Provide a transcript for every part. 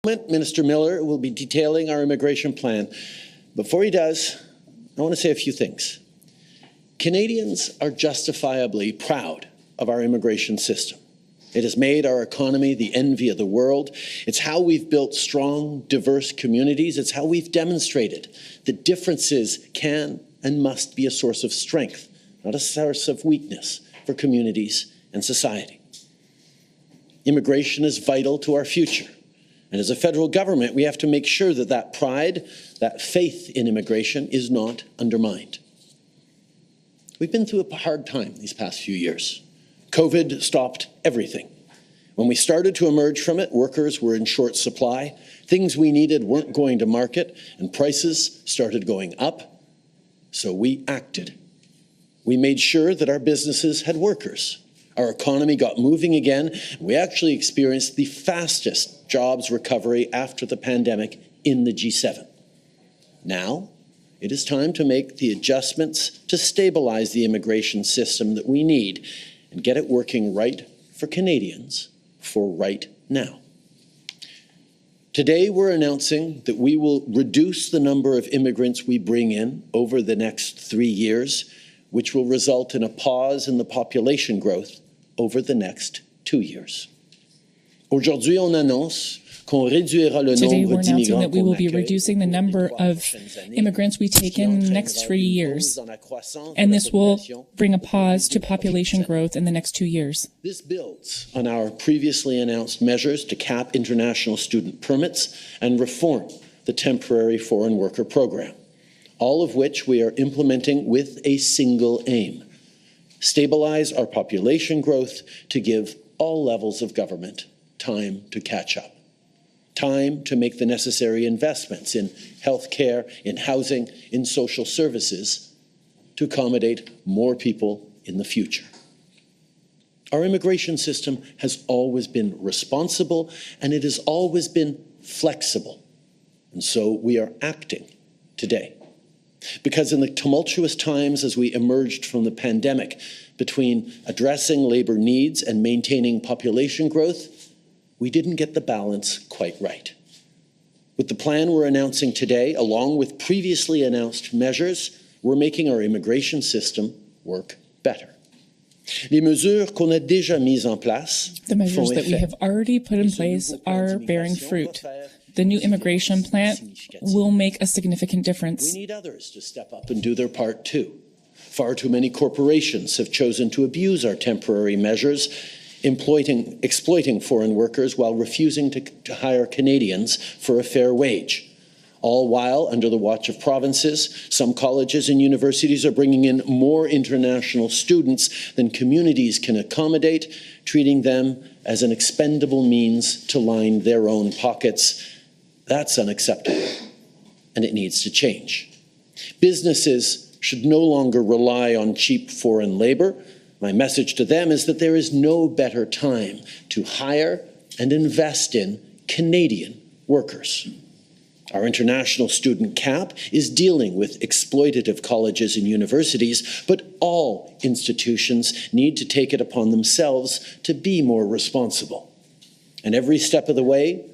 Minister Miller will be detailing our immigration plan. Before he does, I want to say a few things. Canadians are justifiably proud of our immigration system. It has made our economy the envy of the world. It's how we've built strong, diverse communities. It's how we've demonstrated that differences can and must be a source of strength, not a source of weakness for communities and society. Immigration is vital to our future. And as a federal government, we have to make sure that that pride, that faith in immigration is not undermined. We've been through a hard time these past few years. COVID stopped everything. When we started to emerge from it, workers were in short supply, things we needed weren't going to market, and prices started going up. So we acted. We made sure that our businesses had workers. Our economy got moving again. We actually experienced the fastest jobs recovery after the pandemic in the G7. Now, it is time to make the adjustments to stabilize the immigration system that we need and get it working right for Canadians for right now. Today, we're announcing that we will reduce the number of immigrants we bring in over the next 3 years, which will result in a pause in the population growth over the next 2 years. Aujourd'hui, on annonce qu'on réduira le Today, nombre we're announcing that d'immigrants we will qu'on be accueille reducing the number of immigrants we take in the next 3 years, and this will bring a pause to population growth in the next 2 years. This builds on our previously announced measures to cap international student permits and reform the temporary foreign worker program, all of which we are implementing with a single aim: stabilize our population growth to give all levels of government time to catch up. Time to make the necessary investments in healthcare, in housing, in social services to accommodate more people in the future. Our immigration system has always been responsible and it has always been flexible. And so we are acting today. Because in the tumultuous times as we emerged from the pandemic, between addressing labor needs and maintaining population growth, we didn't get the balance quite right. With the plan we're announcing today, along with previously announced measures, we're making our immigration system work better. Les mesures qu'on a déjà mises en place The measures that we have already put in place are bearing fruit. The new immigration plan will make a significant difference. We need others to step up and do their part too. Far too many corporations have chosen to abuse our temporary measures, exploiting foreign workers while refusing to hire Canadians for a fair wage. All while, under the watch of provinces, some colleges and universities are bringing in more international students than communities can accommodate, treating them as an expendable means to line their own pockets. That's unacceptable, and it needs to change. Businesses should no longer rely on cheap foreign labor. My message to them is that there is no better time to hire and invest in Canadian workers. Our international student cap is dealing with exploitative colleges and universities, but all institutions need to take it upon themselves to be more responsible. And every step of the way,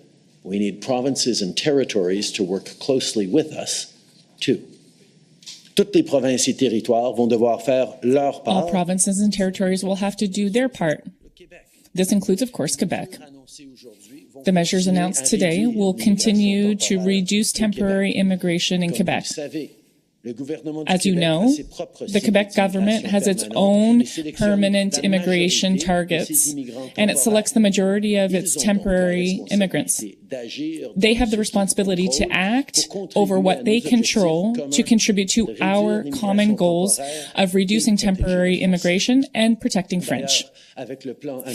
we need provinces and territories to work closely with us, too. Toutes les provinces et territoires vont devoir faire leur part. All provinces and territories will have to do their part. This includes, of course, Quebec. The measures announced today will continue to reduce temporary immigration in Quebec. As you know, the Quebec government has its own permanent immigration targets, and it selects the majority of its temporary immigrants. They have the responsibility to act over what they control to contribute to our common goals of reducing temporary immigration and protecting French.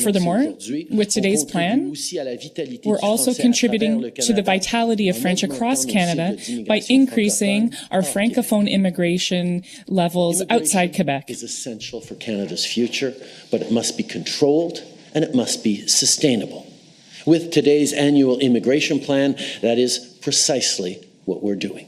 Furthermore, with today's plan, we're also contributing to the vitality of French across Canada by increasing our Francophone immigration levels outside Quebec. Is essential for Canada's future, but it must be controlled and it must be sustainable. With today's annual immigration plan, that is precisely what we're doing.